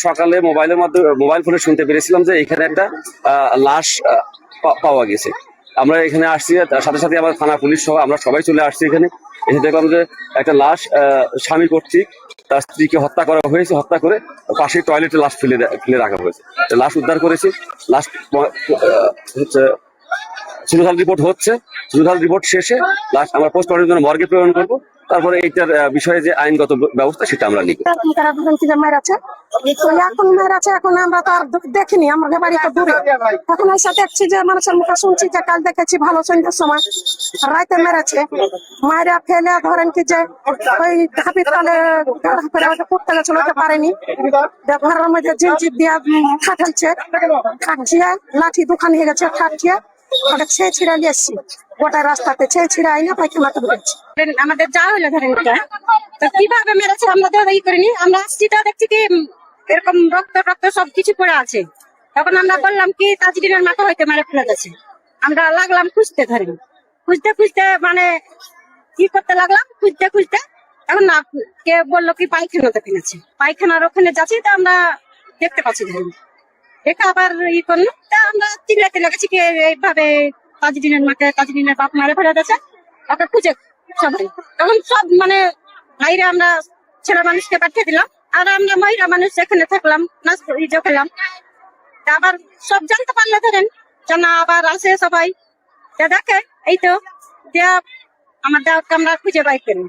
সকালে মোবাইলের মাধ্যমে মোবাইল ফোনে শুনতে পেরেছিলাম যে এখানে একটা লাশ পাওয়া গেছে। আমরা এখানে আসছি, তার সাথে সাথে আমার থানা পুলিশ সহ আমরা সবাই চলে আসছি। এখানে এসে দেখলাম যে একটা লাশ স্বামী কর্তৃক তার স্ত্রীকে হত্যা করা হয়েছে। হত্যা করে পাশে টয়লেটে লাশ ফেলে রাখা হয়েছে। লাশ উদ্ধার করেছি। লাশ হচ্ছে সুরুহাল রিপোর্ট হচ্ছে। সুরুহাল রিপোর্ট শেষে লাশ আমরা পোস্টমর্টমের জন্য মর্গে প্রেরণ করবো। তারপরে এইটার বিষয়ে যে আইনগত ব্যবস্থা সেটা আমরা নিব। এখন মেয়ের আছে, এখন আমরা তো আর দেখিনি, আমাদের বাড়ি তো দূরে। এখন এসে দেখছি যে মানুষের মুখে শুনছি যে কাল দেখেছি ভালো সন্ধ্যার সময় রাইতে মেরেছে। মায়েরা ফেলে ধরেন কি যে ওই ধাপির তালে পড়তে গেছিল, পারেনি, ঘরের মধ্যে জিনচির দিয়া খাটাচ্ছে, খাটিয়ে লাঠি দোকান হয়ে গেছে, খাটিয়ে ওটা ছেয়ে ছিঁড়ে নিয়ে এসছি। গোটা রাস্তাতে ছেয়ে ছিঁড়ে আইনা পায়খানাতে ঢুকেছি। আমাদের যা হইলো ধরেন তো কিভাবে মেরেছে আমরা তো ই করিনি। আমরা আসছি তো দেখছি কি এরকম রক্ত রক্ত সবকিছু পড়ে আছে। তখন আমরা বললাম কি তাজরিনের মাথা হইতে মেরে ফেলে গেছে। আমরা লাগলাম খুঁজতে, ধরেন খুঁজতে খুঁজতে মানে কি করতে লাগলাম, খুঁজতে খুঁজতে এখন না কে বললো কি পায়খানাতে ফেলেছে। পায়খানার ওখানে যাচ্ছি তো আমরা দেখতে পাচ্ছি, ধরেন দেখে আবার ই করলাম। তা আমরা চিল্লাতে লেগেছি কি এইভাবে তাজরিনের মাকে, তাজরিনের বাপ মেরে ফেলে গেছে, ওকে খুঁজে সবাই। তখন সব মানে বাইরে আমরা ছেলে মানুষকে পাঠিয়ে দিলাম, আর আমরা মহিলা মানুষ এখানে থাকলাম, নাচ খেলাম। আবার সব জানতে পারলে ধরেন জানা আবার আসে সবাই দেখে, এই তো দেয়া আমার দেওয়াকে আমরা খুঁজে পাই করি।